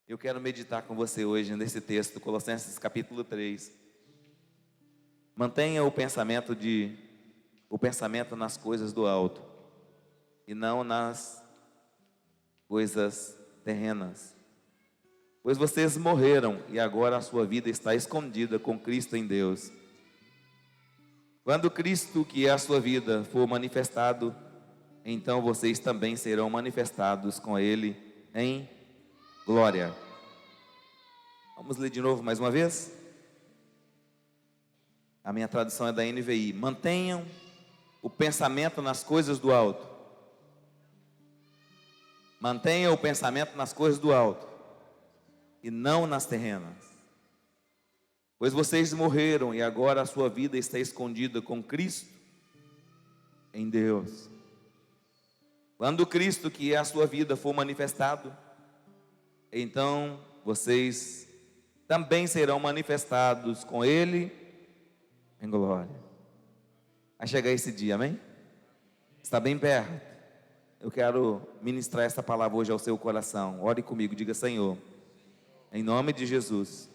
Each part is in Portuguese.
Eu quero meditar com você hoje nesse texto, Colossenses capítulo 3. Mantenha o pensamento nas coisas do alto e não nas coisas terrenas. Pois vocês morreram e agora a sua vida está escondida com Cristo em Deus. Quando Cristo, que é a sua vida, for manifestado, então vocês também serão manifestados com Ele em glória. Vamos ler de novo mais uma vez? A minha tradução é da NVI. Mantenham o pensamento nas coisas do alto. Mantenha o pensamento nas coisas do alto e não nas terrenas. Pois vocês morreram e agora a sua vida está escondida com Cristo em Deus. Quando Cristo, que é a sua vida, for manifestado, então vocês também serão manifestados com Ele em glória. Vai chegar esse dia, amém? Está bem perto. Eu quero ministrar essa palavra hoje ao seu coração. Ore comigo, diga: Senhor, em nome de Jesus,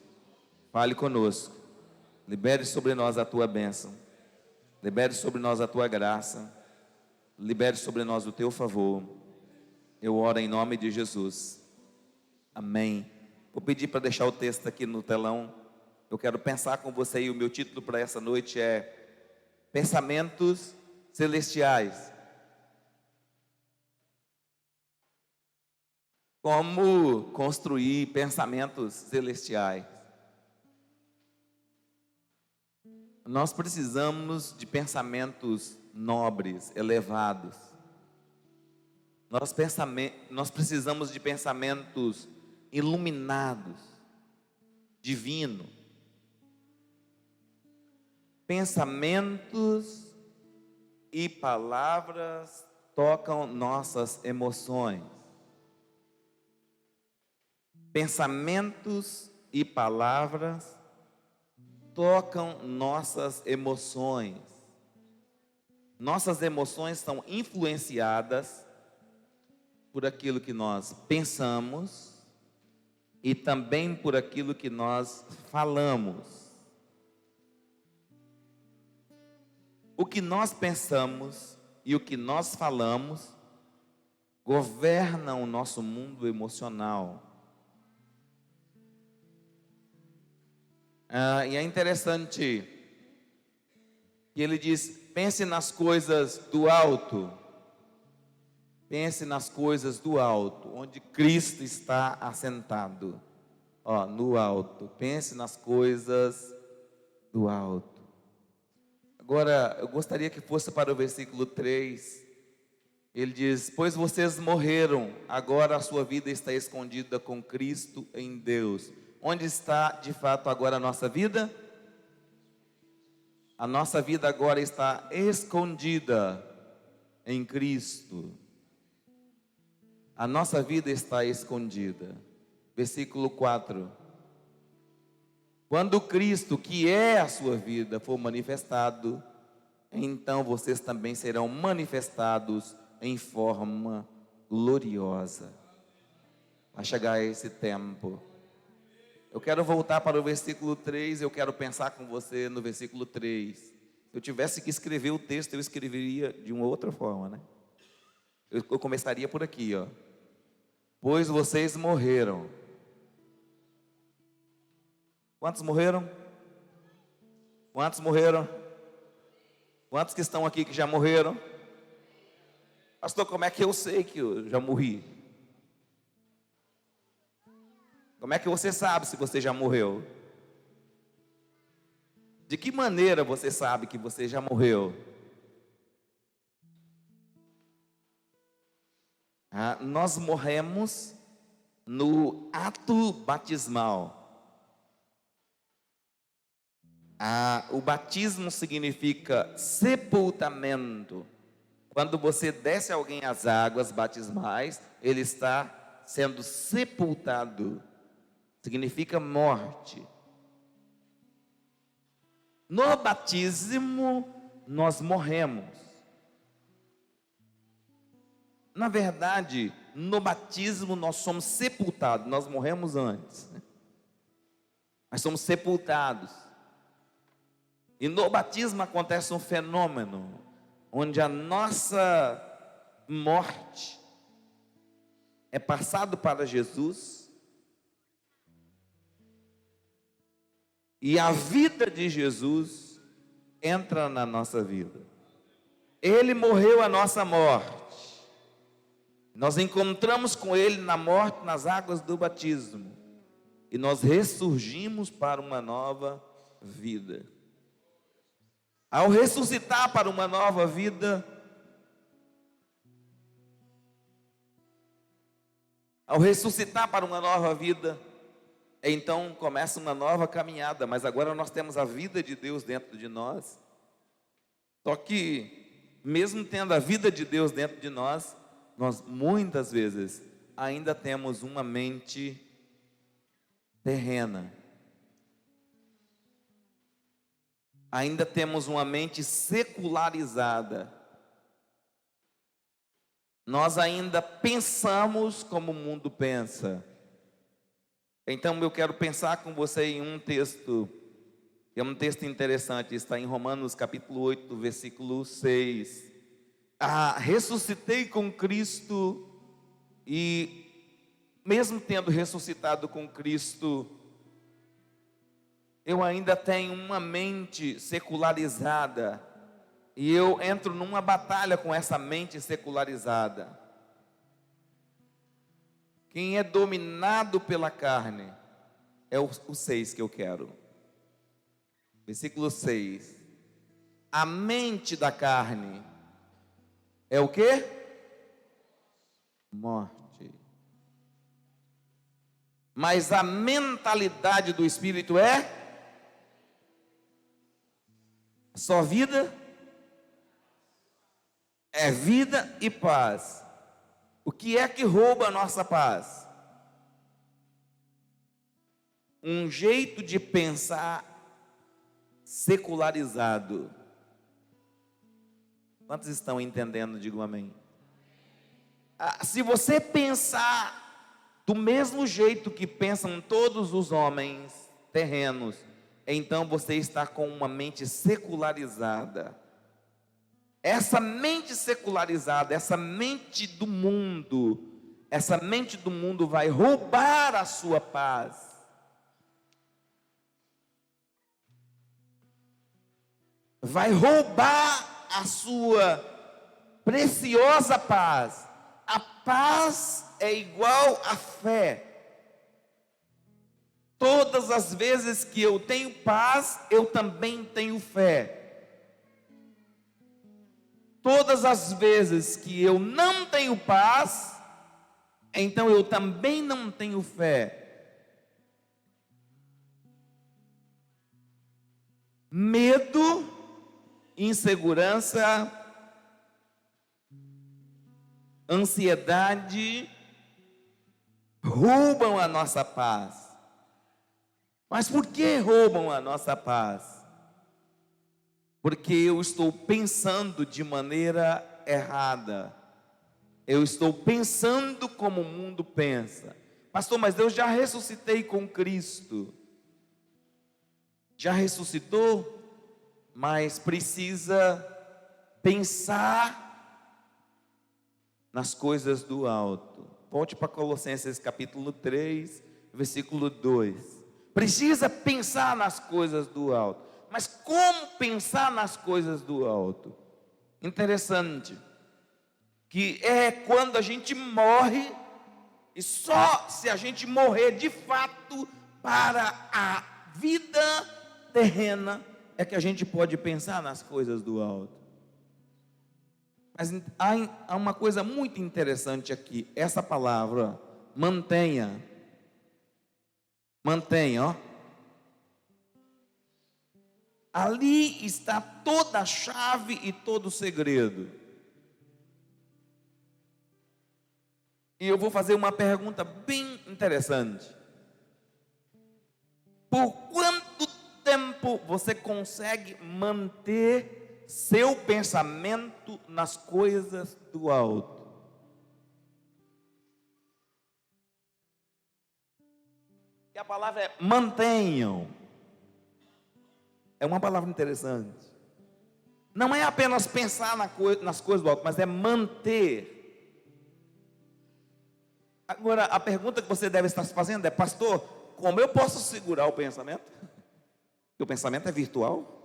fale conosco, libere sobre nós a tua bênção, libere sobre nós a tua graça, libere sobre nós o teu favor. Eu oro em nome de Jesus, amém. Vou pedir para deixar o texto aqui no telão. Eu quero pensar com você e o meu título para essa noite é Pensamentos Celestiais. Como construir pensamentos celestiais? Nós precisamos de pensamentos nobres, elevados. Nós precisamos de pensamentos iluminados, divinos. Pensamentos e palavras tocam nossas emoções. Pensamentos e palavras tocam nossas emoções. Nossas emoções são influenciadas por aquilo que nós pensamos e também por aquilo que nós falamos. O que nós pensamos e o que nós falamos governam o nosso mundo emocional. E é interessante que ele diz: pense nas coisas do alto. Pense nas coisas do alto, onde Cristo está assentado. No alto. Pense nas coisas do alto. Agora, eu gostaria que fosse para o versículo 3. Ele diz: pois vocês morreram, agora a sua vida está escondida com Cristo em Deus. Onde está de fato agora a nossa vida? A nossa vida agora está escondida em Cristo. A nossa vida está escondida. Versículo 4. Quando Cristo, que é a sua vida, for manifestado, então vocês também serão manifestados em forma gloriosa. Vai chegar esse tempo. Eu quero voltar para o versículo 3, eu quero pensar com você no versículo 3. Se eu tivesse que escrever o texto, eu escreveria de uma outra forma, né? Eu começaria por aqui, Pois vocês morreram. Quantos morreram? Quantos morreram? Quantos que estão aqui que já morreram? Pastor, como é que eu sei que eu já morri? Como é que você sabe se você já morreu? De que maneira você sabe que você já morreu? Nós morremos no ato batismal. O batismo significa sepultamento. Quando você desce alguém às águas batismais, ele está sendo sepultado. Significa morte. No batismo, nós morremos. Na verdade, no batismo nós somos sepultados, nós morremos antes, nós somos sepultados. E no batismo acontece um fenômeno, onde a nossa morte é passado para Jesus, e a vida de Jesus entra na nossa vida. Ele morreu a nossa morte, nós encontramos com Ele na morte, nas águas do batismo, e nós ressurgimos para uma nova vida. Ao ressuscitar para uma nova vida, então começa uma nova caminhada, mas agora nós temos a vida de Deus dentro de nós. Só que, mesmo tendo a vida de Deus dentro de nós, nós muitas vezes ainda temos uma mente terrena. Ainda temos uma mente secularizada. Nós ainda pensamos como o mundo pensa. Então eu quero pensar com você em um texto, que é um texto interessante, está em Romanos capítulo 8, versículo 6. Ressuscitei com Cristo, e mesmo tendo ressuscitado com Cristo, eu ainda tenho uma mente secularizada, e eu entro numa batalha com essa mente secularizada. Quem é dominado pela carne é o 6 que eu quero. Versículo 6. A mente da carne é o quê? Morte. Mas a mentalidade do Espírito é só vida, é vida e paz. O que é que rouba a nossa paz? Um jeito de pensar secularizado. Quantos estão entendendo? Digam amém. Se você pensar do mesmo jeito que pensam todos os homens terrenos, então você está com uma mente secularizada. Essa mente secularizada, essa mente do mundo vai roubar a sua paz. Vai roubar a sua preciosa paz. A paz é igual à fé. Todas as vezes que eu tenho paz, eu também tenho fé. Todas as vezes que eu não tenho paz, então eu também não tenho fé. Medo, insegurança, ansiedade roubam a nossa paz. Mas por que roubam a nossa paz? Porque eu estou pensando de maneira errada. Eu estou pensando como o mundo pensa. Pastor, mas eu já ressuscitei com Cristo. Já ressuscitou? Mas precisa pensar nas coisas do alto. Volte para Colossenses capítulo 3, versículo 2. Precisa pensar nas coisas do alto. Mas como pensar nas coisas do alto? Interessante, que é quando a gente morre, e só se a gente morrer de fato para a vida terrena, é que a gente pode pensar nas coisas do alto. Mas há uma coisa muito interessante aqui, essa palavra, mantenha, ó. Ali está toda a chave e todo o segredo. E eu vou fazer uma pergunta bem interessante. Por quanto tempo você consegue manter seu pensamento nas coisas do alto? E a palavra é mantenham. É uma palavra interessante. Não é apenas pensar nas coisas do alto, mas é manter. Agora, a pergunta que você deve estar se fazendo é: pastor, como eu posso segurar o pensamento? Porque o pensamento é virtual.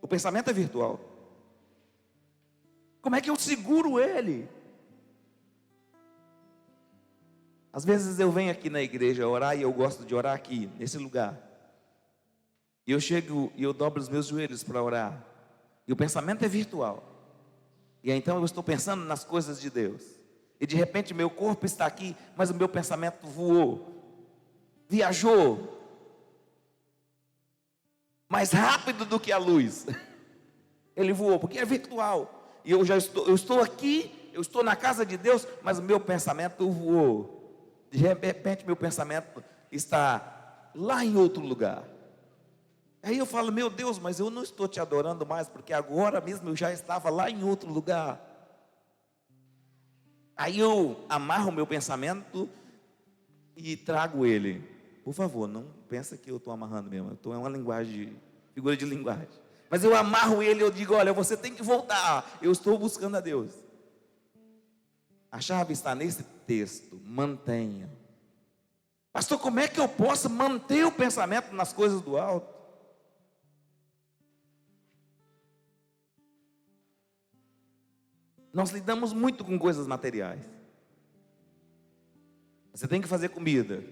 O pensamento é virtual. Como é que eu seguro ele? Às vezes eu venho aqui na igreja orar, e eu gosto de orar aqui, nesse lugar. E eu chego e eu dobro os meus joelhos para orar. E o pensamento é virtual. E então eu estou pensando nas coisas de Deus. E de repente meu corpo está aqui, mas o meu pensamento voou, viajou mais rápido do que a luz. Ele voou, porque é virtual. E eu estou aqui, eu estou na casa de Deus, mas o meu pensamento voou. De repente meu pensamento está lá em outro lugar. Aí eu falo: meu Deus, mas eu não estou te adorando mais, porque agora mesmo eu já estava lá em outro lugar. Aí eu amarro o meu pensamento e trago ele. Por favor, não pensa que eu estou amarrando mesmo. É uma linguagem, figura de linguagem. Mas eu amarro ele e eu digo: olha, você tem que voltar. Eu estou buscando a Deus. A chave está nesse texto: mantenha. Pastor, como é que eu posso manter o pensamento nas coisas do alto? Nós lidamos muito com coisas materiais. Você tem que fazer comida,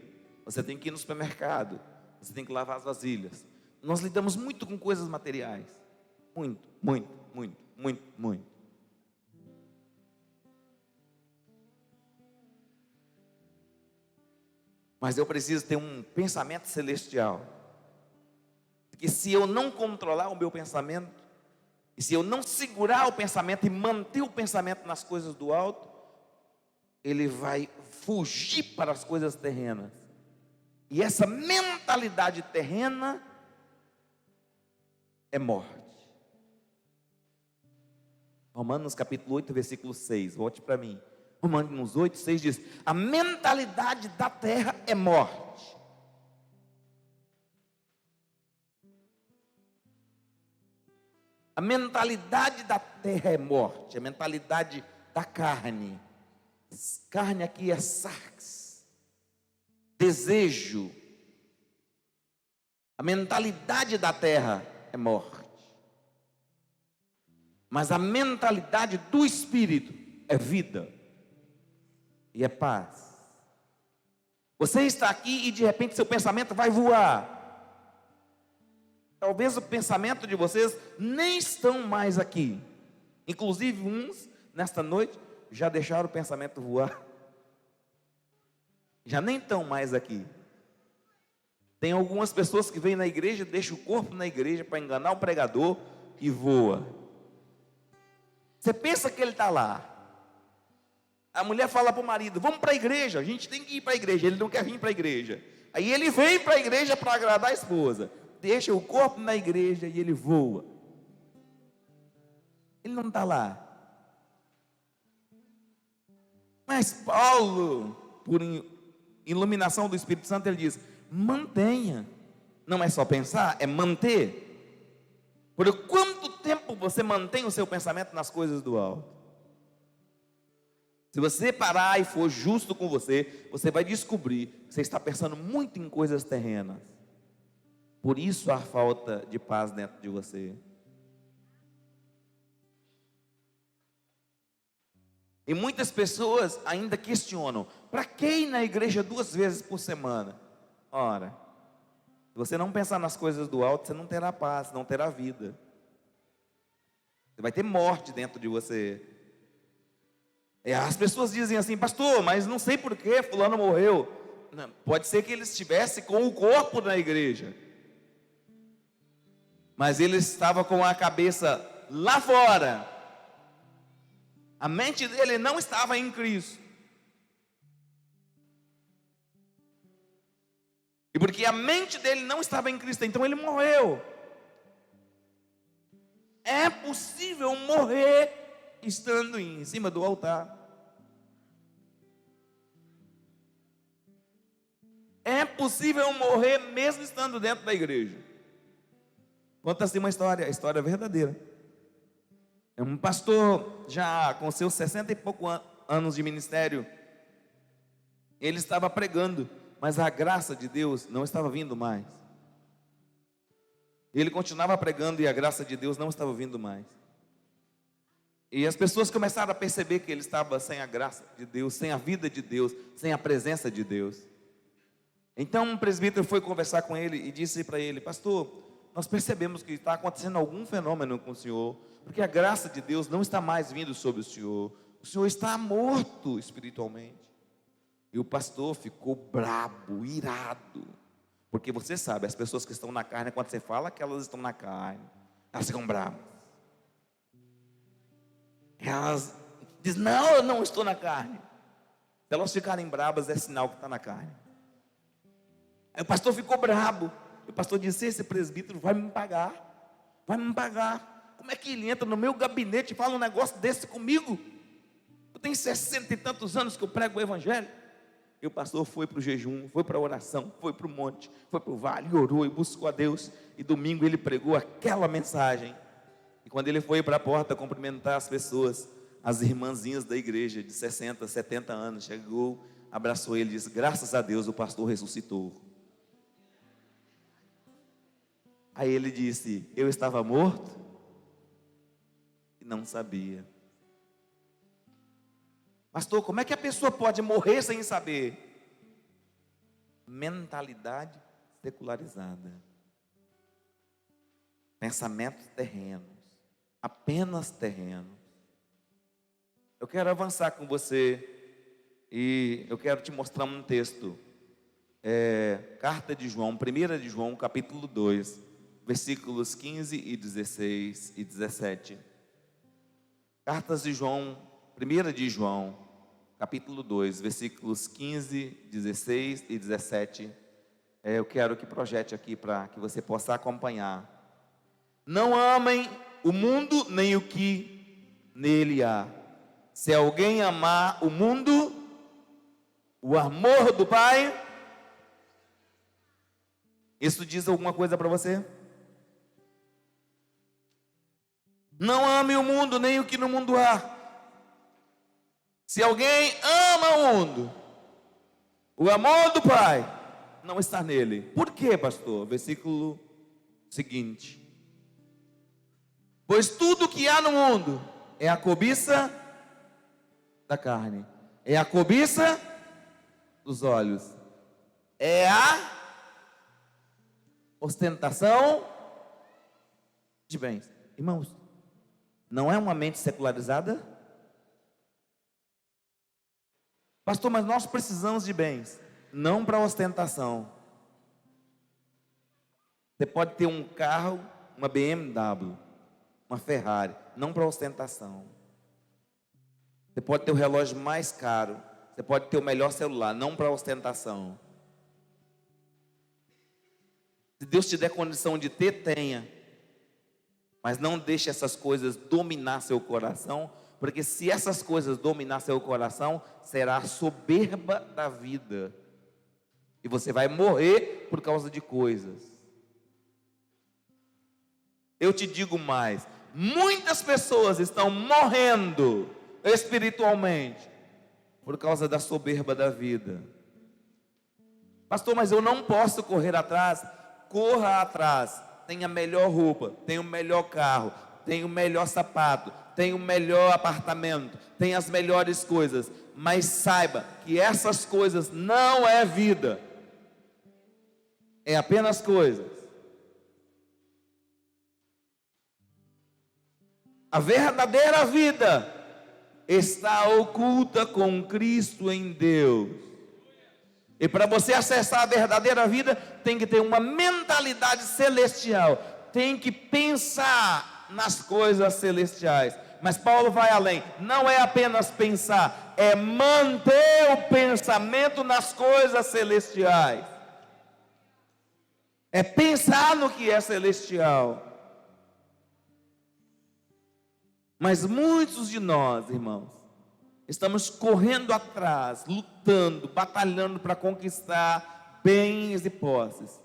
você tem que ir no supermercado, você tem que lavar as vasilhas. Nós lidamos muito com coisas materiais. Muito, muito, muito, muito, muito. Mas eu preciso ter um pensamento celestial. Porque se eu não controlar o meu pensamento, e se eu não segurar o pensamento e manter o pensamento nas coisas do alto, ele vai fugir para as coisas terrenas. E essa mentalidade terrena é morte. Romanos capítulo 8, versículo 6, volte para mim. Romanos 8, 6 diz: a mentalidade da terra é morte. A mentalidade da terra é morte. A mentalidade da carne. Carne aqui é sarx, desejo. A mentalidade da terra é morte. Mas a mentalidade do Espírito é vida e é paz. Você está aqui e de repente seu pensamento vai voar. Talvez o pensamento de vocês nem estão mais aqui. Inclusive uns, nesta noite, já deixaram o pensamento voar. Já nem estão mais aqui. Tem algumas pessoas que vêm na igreja, deixam o corpo na igreja para enganar o pregador e voa. Você pensa que ele está lá. A mulher fala para o marido: vamos para a igreja, a gente tem que ir para a igreja. Ele não quer vir para a igreja. Aí ele vem para a igreja para agradar a esposa. Deixa o corpo na igreja e ele voa. Ele não está lá. Mas Paulo, por iluminação do Espírito Santo, ele diz: mantenha. Não é só pensar, é manter. Por quanto tempo você mantém o seu pensamento nas coisas do alto? Se você parar e for justo com você, você vai descobrir que você está pensando muito em coisas terrenas. Por isso há falta de paz dentro de você. E muitas pessoas ainda questionam: para que ir na igreja 2 vezes por semana? Ora, se você não pensar nas coisas do alto, você não terá paz, não terá vida. Você vai ter morte dentro de você. As pessoas dizem assim: pastor, mas não sei por que fulano morreu. Não, pode ser que ele estivesse com o corpo na igreja, mas ele estava com a cabeça lá fora. A mente dele não estava em Cristo. E porque a mente dele não estava em Cristo, então ele morreu. É possível morrer estando em cima do altar. possível morrer mesmo estando dentro da igreja. Conta-se uma história, a história verdadeira. É um pastor já com seus 60 e poucos anos de ministério. Ele estava pregando, mas a graça de Deus não estava vindo mais. Ele continuava pregando e a graça de Deus não estava vindo mais. E as pessoas começaram a perceber que ele estava sem a graça de Deus, sem a vida de Deus, sem a presença de Deus. Então um presbítero foi conversar com ele e disse para ele: pastor, nós percebemos que está acontecendo algum fenômeno com o senhor, porque a graça de Deus não está mais vindo sobre o senhor está morto espiritualmente. E o pastor ficou brabo, irado, porque você sabe, as pessoas que estão na carne, quando você fala que elas estão na carne, elas ficam bravas. Elas dizem: não, eu não estou na carne. Se elas ficarem bravas, é sinal que está na carne. Aí o pastor ficou brabo. O pastor disse: esse presbítero vai me pagar. Vai me pagar. Como é que ele entra no meu gabinete e fala um negócio desse comigo? Eu tenho 60 e tantos anos que eu prego o evangelho. E o pastor foi para o jejum, foi para a oração, foi para o monte, foi para o vale, orou e buscou a Deus. E domingo ele pregou aquela mensagem. E quando ele foi para a porta cumprimentar as pessoas, as irmãzinhas da igreja de 60, 70 anos, chegou, abraçou ele e disse: graças a Deus o pastor ressuscitou. Aí ele disse: eu estava morto e não sabia. Pastor, como é que a pessoa pode morrer sem saber? Mentalidade secularizada, pensamentos terrenos, apenas terrenos. Eu quero avançar com você e eu quero te mostrar um texto. Carta de João, 1 de João, capítulo 2, versículos 15 e 16 e 17. Cartas de João, 1 de João, capítulo 2, versículos 15, 16 e 17. Eu quero que projete aqui para que você possa acompanhar. Não amem o mundo nem o que nele há. Se alguém amar o mundo, o amor do Pai, isso diz alguma coisa para você? Não ame o mundo nem o que no mundo há. Se alguém ama o mundo, o amor do Pai não está nele. Por quê, pastor? Versículo seguinte: pois tudo que há no mundo é a cobiça da carne, é a cobiça dos olhos, é a ostentação de bens. Irmãos, não é uma mente secularizada? Pastor, mas nós precisamos de bens, não para ostentação. Você pode ter um carro, uma BMW, uma Ferrari, não para ostentação. Você pode ter o relógio mais caro, você pode ter o melhor celular, não para ostentação. Se Deus te der condição de ter, tenha. Mas não deixe essas coisas dominar seu coração, porque se essas coisas dominar seu coração, será a soberba da vida. E você vai morrer por causa de coisas. Eu te digo mais, muitas pessoas estão morrendo espiritualmente por causa da soberba da vida. Pastor, mas eu não posso correr atrás. Corra atrás. Tenha a melhor roupa, tenha o melhor carro, tenha o melhor sapato, tenha o melhor apartamento, tenha as melhores coisas, mas saiba que essas coisas não é vida, é apenas coisas. A verdadeira vida está oculta com Cristo em Deus. E para você acessar a verdadeira vida, tem que ter uma mentalidade celestial, tem que pensar nas coisas celestiais. Mas Paulo vai além, não é apenas pensar, é manter o pensamento nas coisas celestiais, é pensar no que é celestial. Mas muitos de nós, irmãos, estamos correndo atrás, lutando, batalhando para conquistar bens e posses.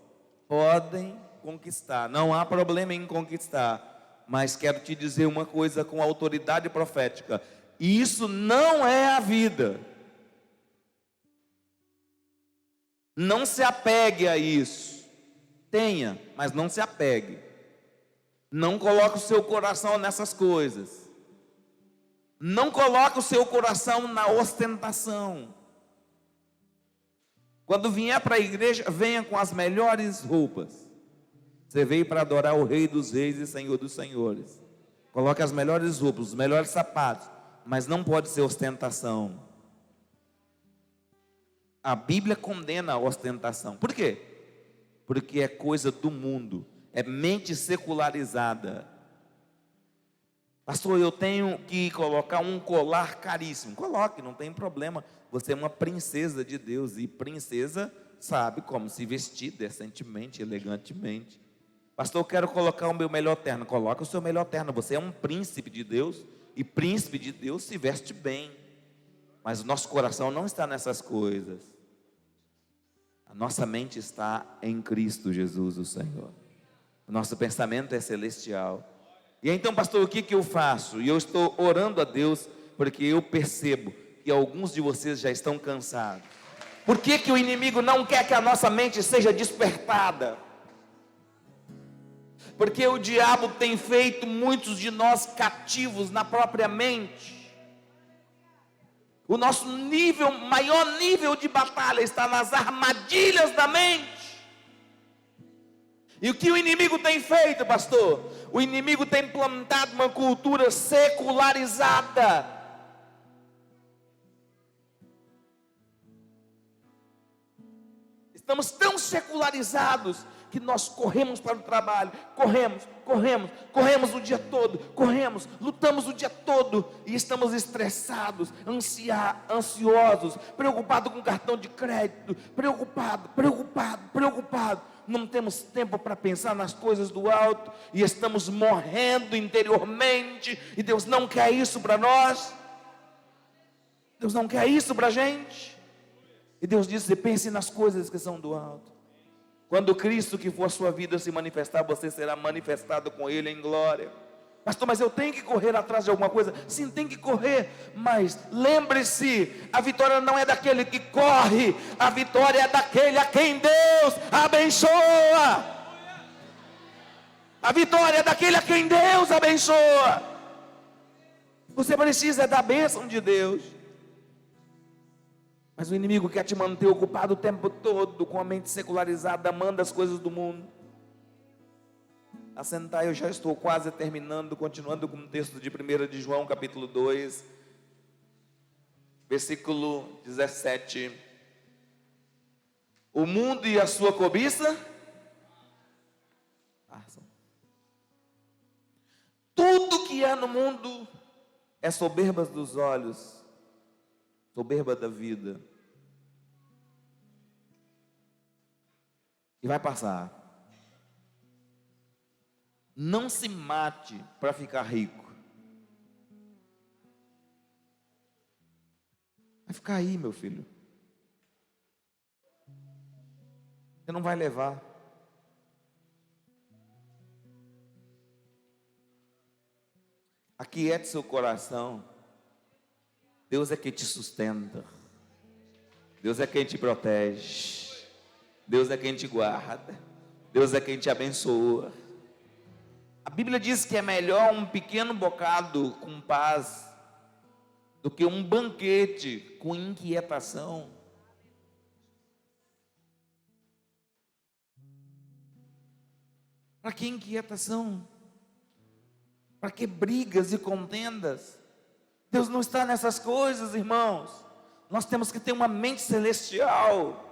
Podem conquistar, não há problema em conquistar. Mas quero te dizer uma coisa com autoridade profética: isso não é a vida. Não se apegue a isso. Tenha, mas não se apegue. Não coloque o seu coração nessas coisas. Não coloque o seu coração na ostentação. Quando vier para a igreja, venha com as melhores roupas. Você veio para adorar o Rei dos Reis e Senhor dos Senhores. Coloque as melhores roupas, os melhores sapatos, mas não pode ser ostentação. A Bíblia condena a ostentação. Por quê? Porque é coisa do mundo, é mente secularizada. Pastor, eu tenho que colocar um colar caríssimo. Coloque, não tem problema. Você é uma princesa de Deus, e princesa sabe como se vestir decentemente, elegantemente. Pastor, eu quero colocar o meu melhor terno. Coloque o seu melhor terno. Você é um príncipe de Deus, e príncipe de Deus se veste bem. Mas o nosso coração não está nessas coisas. A nossa mente está em Cristo Jesus, o Senhor. O nosso pensamento é celestial. E então, pastor, o que eu faço? E eu estou orando a Deus, porque eu percebo que alguns de vocês já estão cansados. Por que o inimigo não quer que a nossa mente seja despertada? Porque o diabo tem feito muitos de nós cativos na própria mente. O nosso maior nível de batalha está nas armadilhas da mente. E o que o inimigo tem feito, pastor? O inimigo tem plantado uma cultura secularizada. Estamos tão secularizados que nós corremos para o trabalho, corremos o dia todo, lutamos o dia todo e estamos estressados, ansiosos, preocupados com cartão de crédito, preocupado. Não temos tempo para pensar nas coisas do alto e estamos morrendo interiormente, e Deus não quer isso para nós. Deus não quer isso para a gente. E Deus diz: você pense nas coisas que são do alto. Quando Cristo, que for a sua vida, se manifestar, você será manifestado com Ele em glória. Pastor, mas eu tenho que correr atrás de alguma coisa? Sim, tem que correr, mas lembre-se, a vitória não é daquele que corre, a vitória é daquele a quem Deus abençoa. A vitória é daquele a quem Deus abençoa. Você precisa da bênção de Deus. Mas o inimigo quer te manter ocupado o tempo todo com a mente secularizada, amando as coisas do mundo. Assentar, eu já estou quase terminando, continuando com o texto de 1 de João, capítulo 2, versículo 17. O mundo e a sua cobiça passam. Tudo que há no mundo é soberba dos olhos, soberba da vida, e vai passar. Não se mate para ficar rico. Vai ficar aí, meu filho. Você não vai levar. Aquiete seu coração. Deus é quem te sustenta. Deus é quem te protege. Deus é quem te guarda. Deus é quem te abençoa. A Bíblia diz que é melhor um pequeno bocado com paz do que um banquete com inquietação. Para que inquietação? Para que brigas e contendas? Deus não está nessas coisas, irmãos. Nós temos que ter uma mente celestial.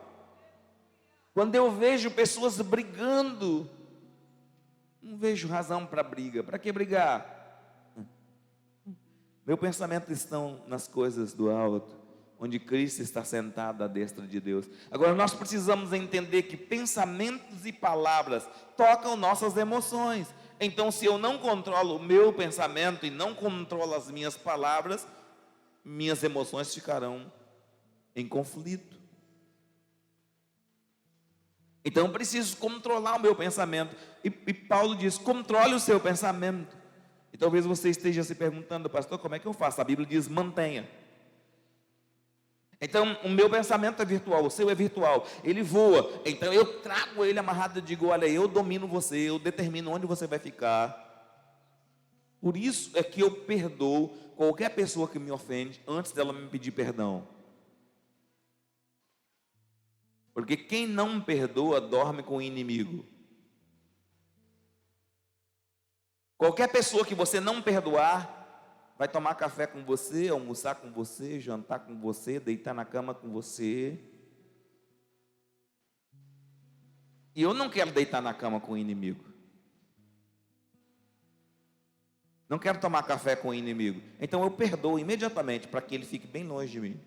Quando eu vejo pessoas brigando, não vejo razão para briga. Para que brigar? Meu pensamento estão nas coisas do alto, onde Cristo está sentado à destra de Deus. Agora nós precisamos entender que pensamentos e palavras tocam nossas emoções. Então, se eu não controlo o meu pensamento e não controlo as minhas palavras, minhas emoções ficarão em conflito. Então eu preciso controlar o meu pensamento. E Paulo diz: controle o seu pensamento. E talvez você esteja se perguntando: pastor, como é que eu faço? A Bíblia diz: mantenha. Então o meu pensamento é virtual, o seu é virtual, ele voa. Então eu trago ele amarrado e digo: olha, eu domino você, eu determino onde você vai ficar. Por isso é que eu perdoo qualquer pessoa que me ofende antes dela me pedir perdão. Porque quem não perdoa dorme com o inimigo. Qualquer pessoa que você não perdoar vai tomar café com você, almoçar com você, jantar com você, deitar na cama com você. E eu não quero deitar na cama com o inimigo. Não quero tomar café com o inimigo. Então eu perdoo imediatamente para que ele fique bem longe de mim.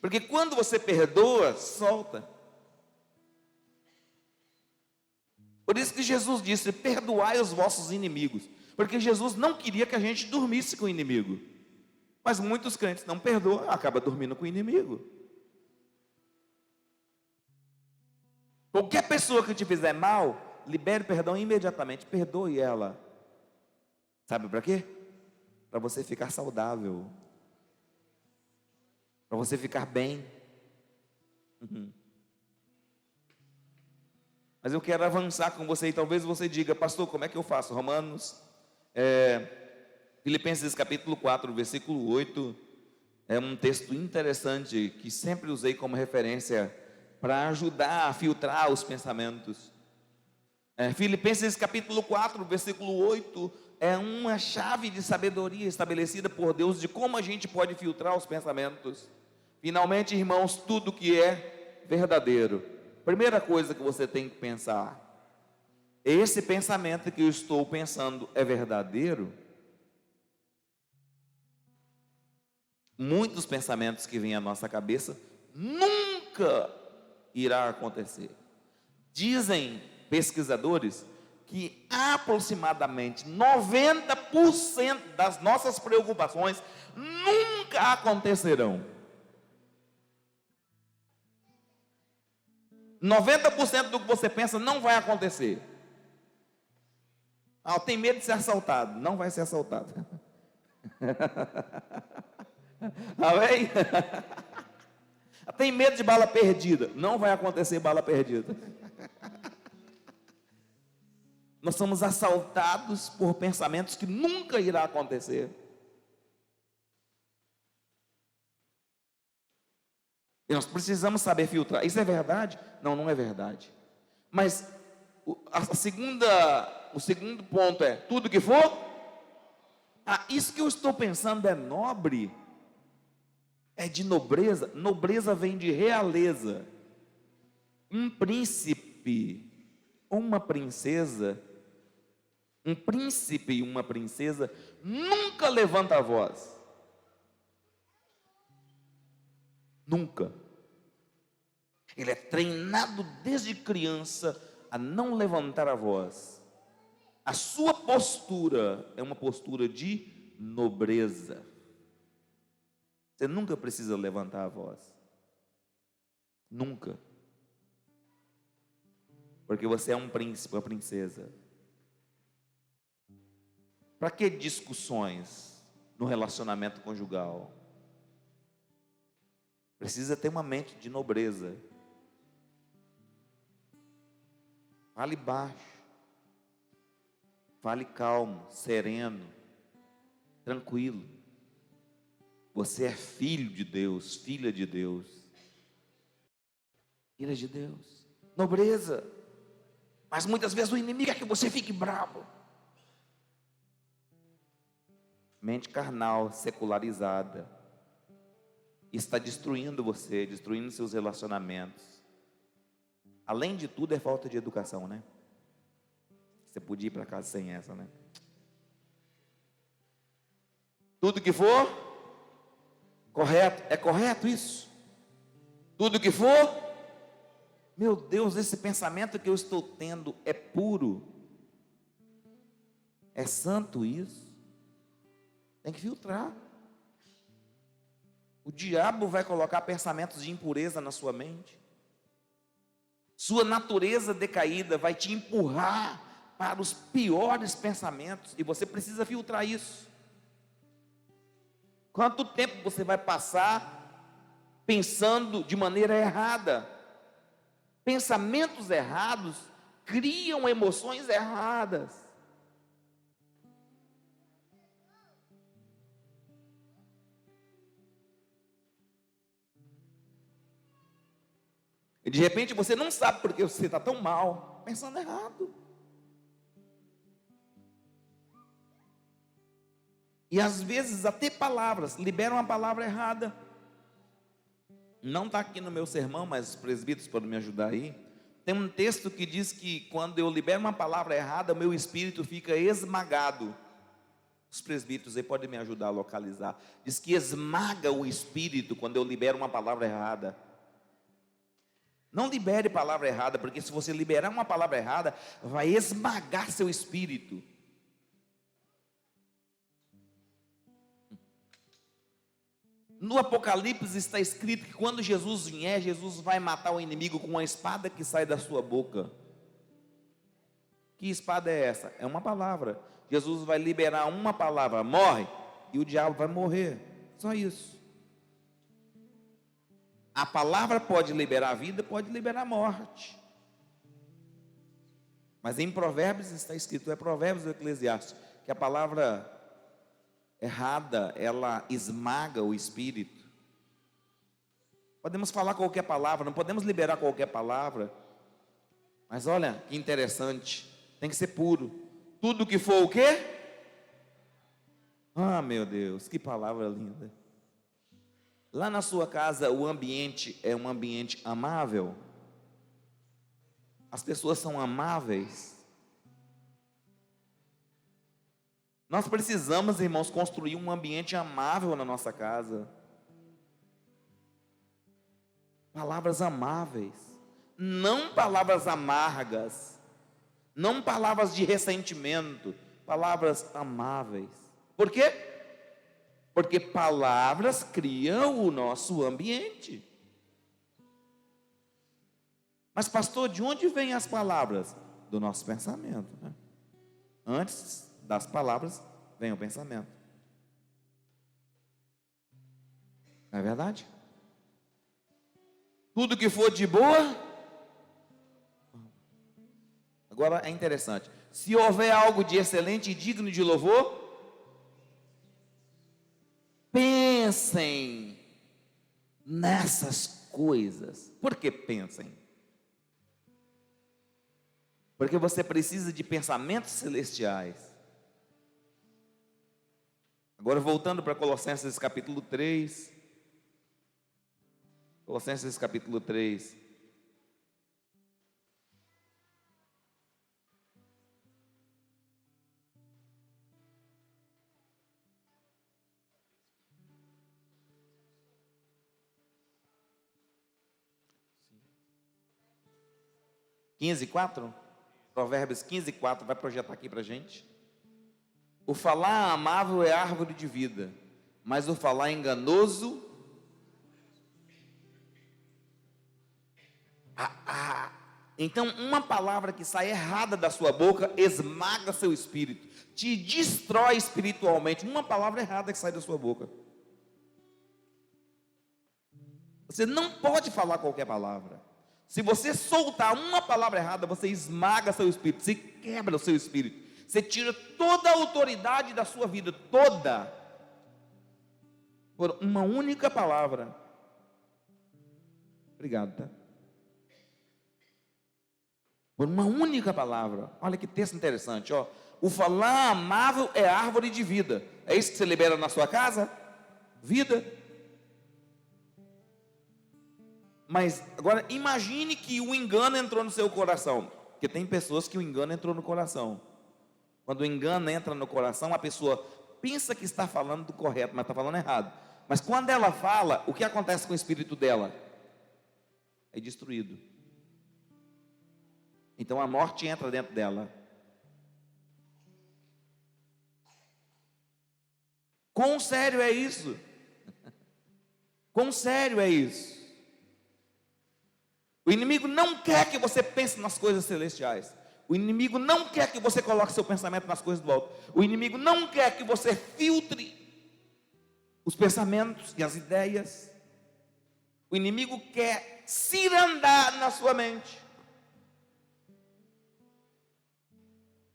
Porque quando você perdoa, solta. Por isso que Jesus disse: perdoai os vossos inimigos. Porque Jesus não queria que a gente dormisse com o inimigo. Mas muitos crentes não perdoam, acaba dormindo com o inimigo. Qualquer pessoa que te fizer mal, libere perdão imediatamente, perdoe ela. Sabe para quê? Para você ficar saudável. Para você ficar bem. Mas eu quero avançar com você e talvez você diga: pastor, como é que eu faço? Filipenses capítulo 4, versículo 8, é um texto interessante que sempre usei como referência para ajudar a filtrar os pensamentos. Filipenses capítulo 4, versículo 8, é uma chave de sabedoria estabelecida por Deus de como a gente pode filtrar os pensamentos. Finalmente, irmãos, tudo que é verdadeiro. Primeira coisa que você tem que pensar: esse pensamento que eu estou pensando é verdadeiro? Muitos pensamentos que vêm à nossa cabeça nunca irá acontecer. Dizem pesquisadores que aproximadamente 90% das nossas preocupações nunca acontecerão. 90% do que você pensa não vai acontecer. Tem medo de ser assaltado. Não vai ser assaltado. Amém? Tem medo de bala perdida. Não vai acontecer bala perdida. Nós somos assaltados por pensamentos que nunca irá acontecer. E nós precisamos saber filtrar. Isso é verdade? Não, não é verdade. Mas o segundo ponto é: tudo que for, isso que eu estou pensando é nobre, é de nobreza. Nobreza vem de realeza. Um príncipe, uma princesa, um príncipe e uma princesa nunca levanta a voz. Nunca. Ele é treinado desde criança a não levantar a voz. A sua postura é uma postura de nobreza. Você nunca precisa levantar a voz. Nunca. Porque você é um príncipe, uma princesa. Para que discussões no relacionamento conjugal? Precisa ter uma mente de nobreza. Fale baixo. Fale calmo, sereno, tranquilo. Você é filho de Deus, filha de Deus. Filha de Deus. Nobreza. Mas muitas vezes o inimigo quer que você fique bravo. Mente carnal, secularizada. Está destruindo você, destruindo seus relacionamentos. Além de tudo, é falta de educação, né? Você podia ir para casa sem essa, né? Tudo que for correto, é correto isso? Tudo que for, meu Deus, esse pensamento que eu estou tendo é puro, é santo isso? Tem que filtrar. O diabo vai colocar pensamentos de impureza na sua mente. Sua natureza decaída vai te empurrar para os piores pensamentos, e você precisa filtrar isso. Quanto tempo você vai passar pensando de maneira errada? Pensamentos errados criam emoções erradas. E de repente você não sabe porque você está tão mal, pensando errado. E às vezes até palavras, liberam uma palavra errada. Não está aqui no meu sermão, mas os presbíteros podem me ajudar aí. Tem um texto que diz que quando eu libero uma palavra errada, meu espírito fica esmagado. Os presbíteros aí podem me ajudar a localizar. Diz que esmaga o espírito quando eu libero uma palavra errada. Não libere palavra errada, porque se você liberar uma palavra errada, vai esmagar seu espírito. No Apocalipse está escrito que quando Jesus vier, Jesus vai matar o inimigo com uma espada que sai da sua boca. Que espada é essa? É uma palavra. Jesus vai liberar uma palavra, morre, e o diabo vai morrer. Só isso. A palavra pode liberar a vida, pode liberar a morte. Mas em Provérbios está escrito, é Provérbios do Eclesiastes, que a palavra errada, ela esmaga o espírito. Podemos falar qualquer palavra, não podemos liberar qualquer palavra. Mas olha que interessante, tem que ser puro. Tudo que for o quê? Ah, meu Deus, que palavra linda. Lá na sua casa, o ambiente é um ambiente amável? As pessoas são amáveis? Nós precisamos, irmãos, construir um ambiente amável na nossa casa. Palavras amáveis, não palavras amargas, não palavras de ressentimento, palavras amáveis. Por quê? Porque palavras criam o nosso ambiente. Mas pastor, de onde vêm as palavras? Do nosso pensamento, né? Antes das palavras vem o pensamento. Não é verdade? Tudo que for de boa. Agora é interessante. Se houver algo de excelente e digno de louvor, pensem nessas coisas. Por que pensem? Porque você precisa de pensamentos celestiais. Agora voltando para Colossenses capítulo 3. Colossenses capítulo 3. Quinze, 4? Provérbios 15, 4, vai projetar aqui para a gente. O falar amável é árvore de vida, mas o falar enganoso... Então uma palavra que sai errada da sua boca esmaga seu espírito, te destrói espiritualmente. Uma palavra errada que sai da sua boca. Você não pode falar qualquer palavra. Se você soltar uma palavra errada, você esmaga seu espírito, você quebra o seu espírito, você tira toda a autoridade da sua vida, toda, por uma única palavra. Obrigado, tá? Por uma única palavra. Olha que texto interessante, ó. O falar amável é árvore de vida. É isso que você libera na sua casa? Vida. Mas agora imagine que o engano entrou no seu coração. Porque tem pessoas que o engano entrou no coração. Quando o engano entra no coração, a pessoa pensa que está falando do correto, mas está falando errado. Mas quando ela fala, o que acontece com o espírito dela? É destruído. Então a morte entra dentro dela. Quão sério é isso? Quão sério é isso? O inimigo não quer que você pense nas coisas celestiais. O inimigo não quer que você coloque seu pensamento nas coisas do alto. O inimigo não quer que você filtre os pensamentos e as ideias. O inimigo quer cirandar na sua mente.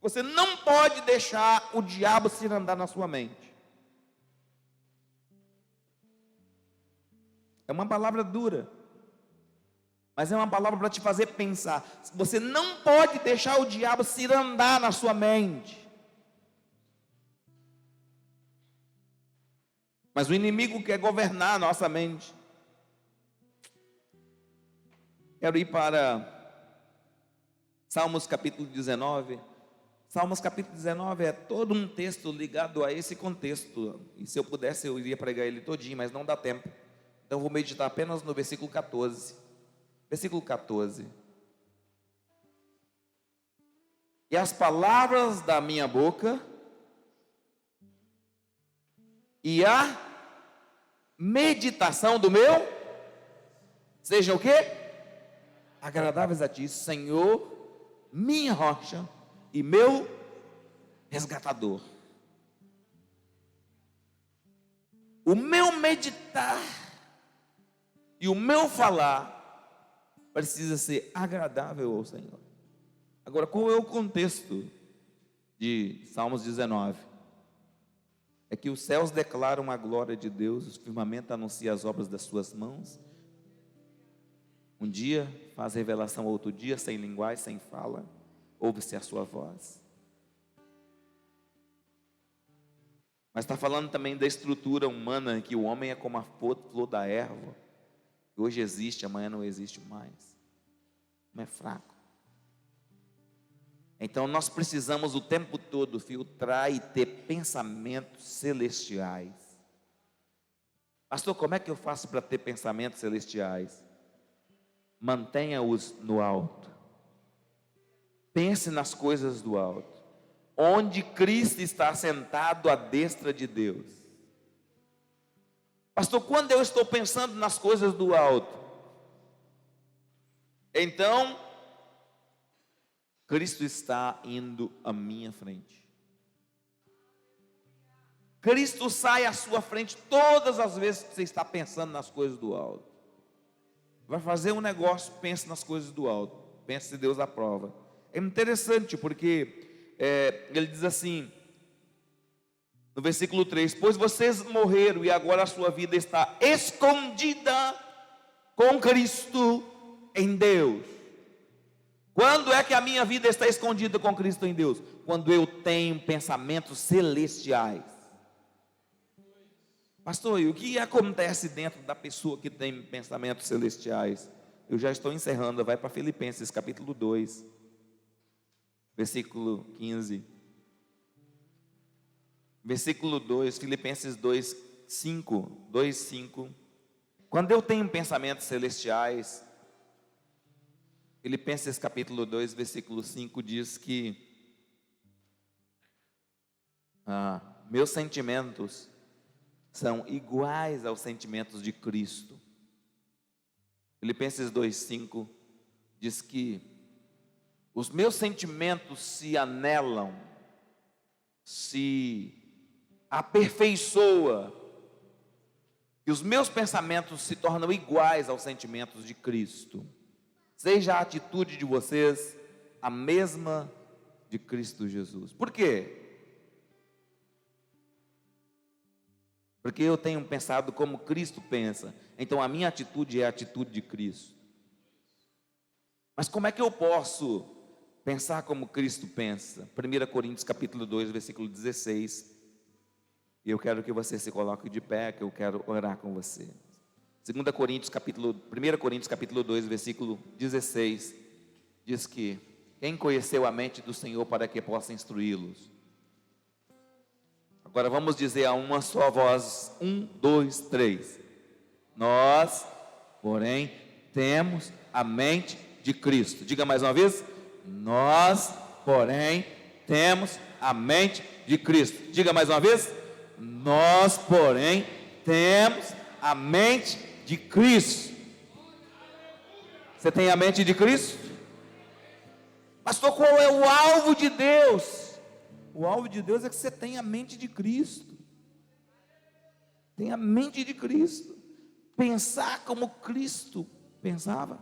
Você não pode deixar o diabo cirandar na sua mente. É uma palavra dura, mas é uma palavra para te fazer pensar. Você não pode deixar o diabo cirandar na sua mente. Mas o inimigo quer governar a nossa mente. Quero ir para Salmos capítulo 19. Salmos capítulo 19 é todo um texto ligado a esse contexto. E se eu pudesse eu iria pregar ele todinho, mas não dá tempo. Então vou meditar apenas no versículo 14. Versículo 14. E as palavras da minha boca e a meditação do meu sejam o quê? Agradáveis a ti, Senhor, minha rocha e meu resgatador. O meu meditar e o meu falar precisa ser agradável ao Senhor. Agora, qual é o contexto de Salmos 19? É que os céus declaram a glória de Deus, o firmamento anuncia as obras das suas mãos. Um dia faz revelação, outro dia sem linguagem, sem fala, ouve-se a sua voz. Mas está falando também da estrutura humana, que o homem é como a flor da erva, que hoje existe, amanhã não existe mais. Não é fraco. Então nós precisamos o tempo todo filtrar e ter pensamentos celestiais. Pastor, como é que eu faço para ter pensamentos celestiais? Mantenha-os no alto. Pense nas coisas do alto, onde Cristo está sentado à destra de Deus. Pastor, quando eu estou pensando nas coisas do alto, então Cristo está indo à minha frente. Cristo sai à sua frente todas as vezes que você está pensando nas coisas do alto. Vai fazer um negócio, pense nas coisas do alto. Pense se Deus aprova. É interessante porque ele diz assim, no versículo 3: pois vocês morreram e agora a sua vida está escondida com Cristo em Deus. Quando é que a minha vida está escondida com Cristo em Deus? Quando eu tenho pensamentos celestiais. Pastor, e o que acontece dentro da pessoa que tem pensamentos celestiais? Eu já estou encerrando, vai para Filipenses capítulo 2, versículo 15. Versículo 2, Filipenses 2, 5. Quando eu tenho pensamentos celestiais, Filipenses capítulo 2, versículo 5 diz que meus sentimentos são iguais aos sentimentos de Cristo. Filipenses 2:5 diz que os meus sentimentos se anelam, se aperfeiçoa, e os meus pensamentos se tornam iguais aos sentimentos de Cristo. Seja a atitude de vocês a mesma de Cristo Jesus. Por quê? Porque eu tenho pensado como Cristo pensa. Então a minha atitude é a atitude de Cristo. Mas como é que eu posso pensar como Cristo pensa? 1 Coríntios capítulo 2, versículo 16. E eu quero que você se coloque de pé, que eu quero orar com você. 1 Coríntios capítulo 2, versículo 16. Diz que quem conheceu a mente do Senhor para que possa instruí-los? Agora vamos dizer a uma só voz, 1, 2, 3. Nós, porém, temos a mente de Cristo. Diga mais uma vez. Nós, porém, temos a mente de Cristo. Diga mais uma vez. Nós, porém, temos a mente de Cristo. Você tem a mente de Cristo? Pastor, qual é o alvo de Deus? O alvo de Deus é que você tenha a mente de Cristo. Tenha a mente de Cristo. Pensar como Cristo pensava.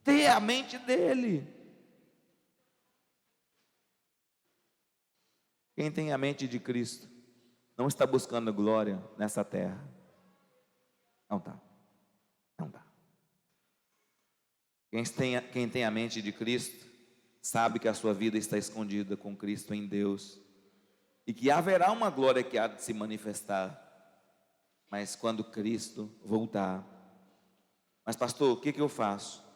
Ter a mente dele. Quem tem a mente de Cristo não está buscando glória nessa terra. Não está. Não está. Quem tem a mente de Cristo sabe que a sua vida está escondida com Cristo em Deus e que haverá uma glória que há de se manifestar, mas quando Cristo voltar. Mas pastor, o que eu faço?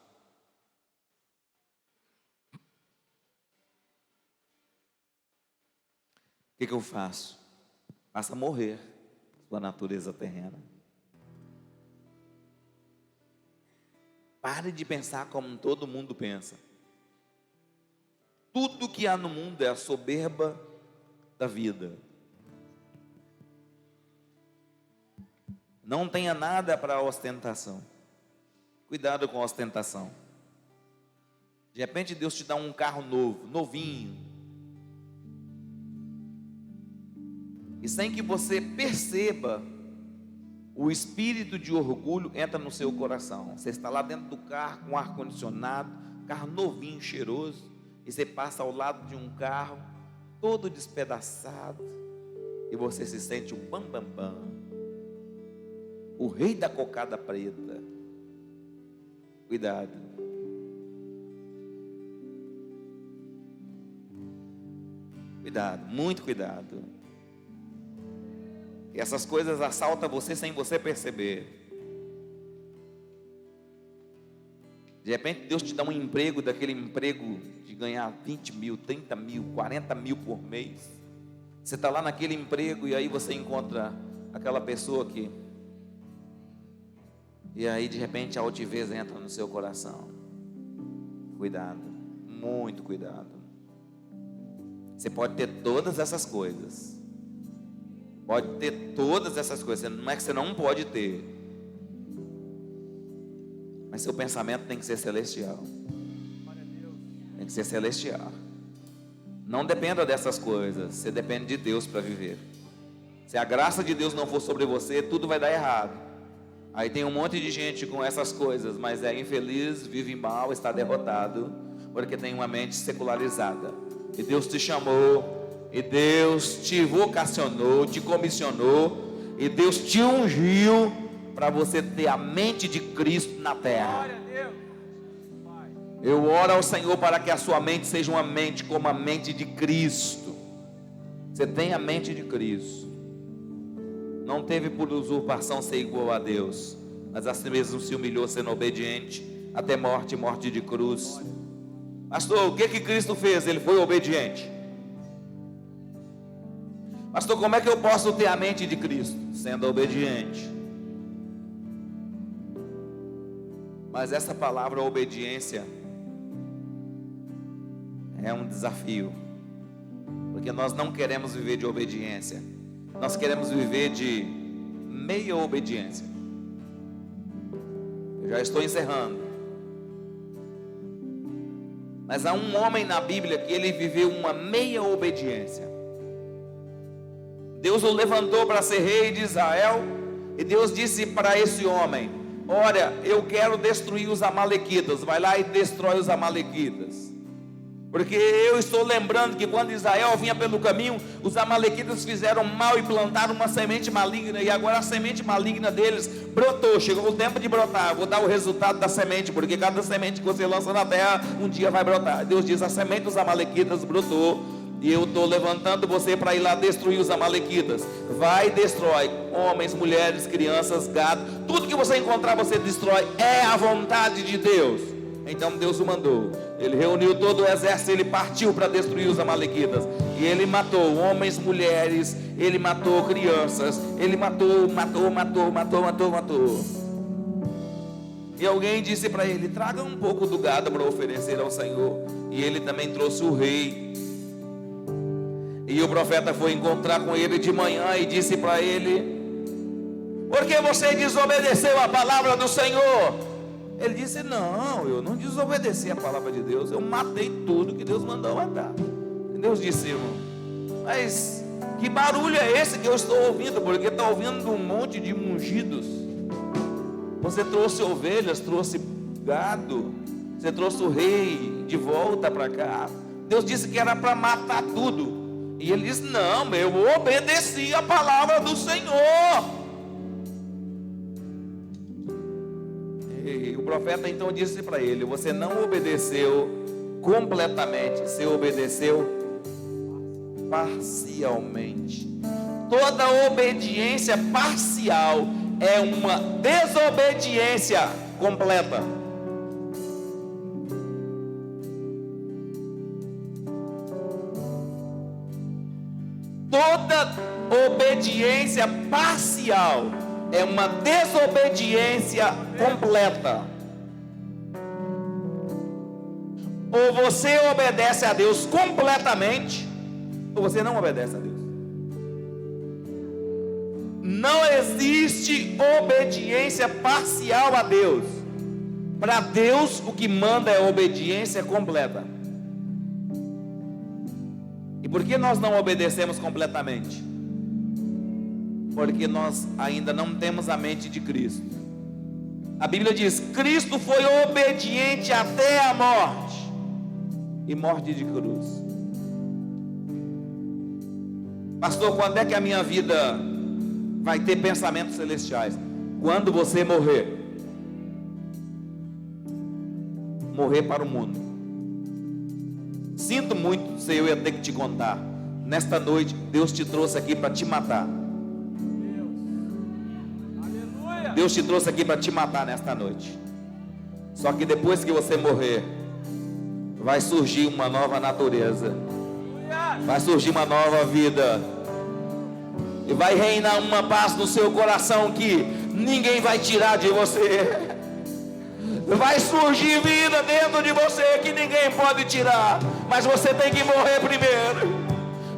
O que eu faço? Faça morrer sua natureza terrena. Pare de pensar como todo mundo pensa. Tudo que há no mundo é a soberba da vida. Não tenha nada para ostentação. Cuidado com a ostentação. De repente Deus te dá um carro novo, novinho. E sem que você perceba, o espírito de orgulho entra no seu coração. Você está lá dentro do carro com ar-condicionado, carro novinho, cheiroso, e você passa ao lado de um carro todo despedaçado, e você se sente o bam, o rei da cocada preta. Cuidado. Cuidado, muito cuidado. E essas coisas assaltam você sem você perceber. De repente Deus te dá um emprego, daquele emprego de ganhar 20 mil, 30 mil, 40 mil por mês. Você está lá naquele emprego e aí você encontra aquela pessoa que... E aí de repente a altivez entra no seu coração. Cuidado, muito cuidado. Você pode ter todas essas coisas. Pode ter todas essas coisas. Não é que você não pode ter, mas seu pensamento tem que ser celestial. Tem que ser celestial. Não dependa dessas coisas. Você depende de Deus para viver. Se a graça de Deus não for sobre você, tudo vai dar errado. Aí tem um monte de gente com essas coisas, mas é infeliz, vive mal, está derrotado, porque tem uma mente secularizada. E Deus te chamou, e Deus te vocacionou, te comissionou, e Deus te ungiu para você ter a mente de Cristo na terra. Eu oro ao Senhor para que a sua mente seja uma mente como a mente de Cristo. Você tem a mente de Cristo. Não teve por usurpação ser igual a Deus, mas a si mesmo se humilhou, sendo obediente até morte, morte de cruz. Pastor, o que Cristo fez? Ele foi obediente. Pastor, como é que eu posso ter a mente de Cristo? Sendo obediente. Mas essa palavra obediência é um desafio, porque nós não queremos viver de obediência, nós queremos viver de meia obediência. Eu já estou encerrando. Mas há um homem na Bíblia que ele viveu uma meia obediência. Deus o levantou para ser rei de Israel, e Deus disse para esse homem: olha, eu quero destruir os amalequitas. Vai lá e destrói os amalequitas. Porque eu estou lembrando que quando Israel vinha pelo caminho, os amalequitas fizeram mal e plantaram uma semente maligna, e agora a semente maligna deles brotou. Chegou o tempo de brotar. Eu vou dar o resultado da semente, porque cada semente que você lança na terra, um dia vai brotar. Deus diz: a semente dos amalequitas brotou, e eu estou levantando você para ir lá destruir os amalequitas. Vai e destrói homens, mulheres, crianças, gado, tudo que você encontrar você destrói. É a vontade de Deus. Então Deus o mandou. Ele reuniu todo o exército, ele partiu para destruir os amalequitas. E ele matou homens, mulheres, ele matou crianças, ele matou. E alguém disse para ele: traga um pouco do gado para oferecer ao Senhor. E ele também trouxe o rei. E o profeta foi encontrar com ele de manhã e disse para ele: Porque você desobedeceu a palavra do Senhor. Ele disse: não, eu não desobedeci a palavra de Deus, eu matei tudo que Deus mandou matar. E Deus disse: irmão, mas que barulho é esse que eu estou ouvindo? Porque está ouvindo um monte de mugidos. Você trouxe ovelhas, trouxe gado, você trouxe o rei de volta para cá. Deus disse que era para matar tudo. E ele disse: não, eu obedeci a palavra do Senhor. E o profeta então disse para ele: você não obedeceu completamente, você obedeceu parcialmente. Toda obediência parcial é uma desobediência completa. Toda obediência parcial é uma desobediência completa. Ou você obedece a Deus completamente, ou você não obedece a Deus. Não existe obediência parcial a Deus. Para Deus, o que manda é obediência completa. E por que nós não obedecemos completamente? Porque nós ainda não temos a mente de Cristo. A Bíblia diz: Cristo foi obediente até a morte, e morte de cruz. Pastor, quando é que a minha vida vai ter pensamentos celestiais? Quando você morrer. Morrer para o mundo. Sinto muito se eu ia ter que te contar. Nesta noite, Deus te trouxe aqui para te matar. Deus te trouxe aqui para te matar nesta noite. Só que depois que você morrer, vai surgir uma nova natureza, vai surgir uma nova vida, e vai reinar uma paz no seu coração que ninguém vai tirar de você. Vai surgir vida dentro de você que ninguém pode tirar, mas você tem que morrer primeiro.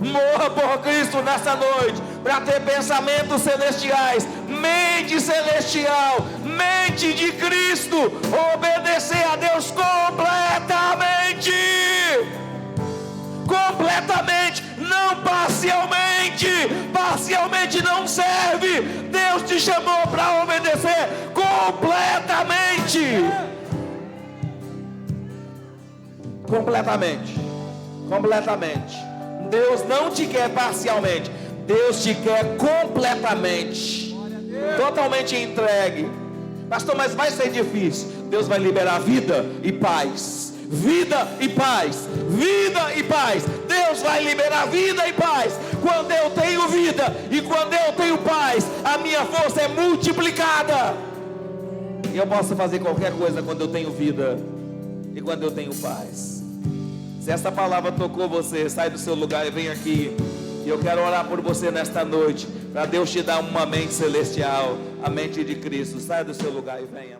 Morra por Cristo nessa noite, para ter pensamentos celestiais, mente celestial, mente de Cristo, obedecer a Deus completamente, não parcialmente. Parcialmente não serve. Deus te chamou para obedecer completamente. Deus não te quer parcialmente, Deus te quer completamente, totalmente entregue. Pastor, mas vai ser difícil. Deus vai liberar vida e paz. Deus vai liberar vida e paz. Quando eu tenho vida e quando eu tenho paz, a minha força é multiplicada. E eu posso fazer qualquer coisa quando eu tenho vida e quando eu tenho paz. Se essa palavra tocou você, sai do seu lugar e vem aqui. E eu quero orar por você nesta noite, para Deus te dar uma mente celestial, a mente de Cristo. Sai do seu lugar e venha.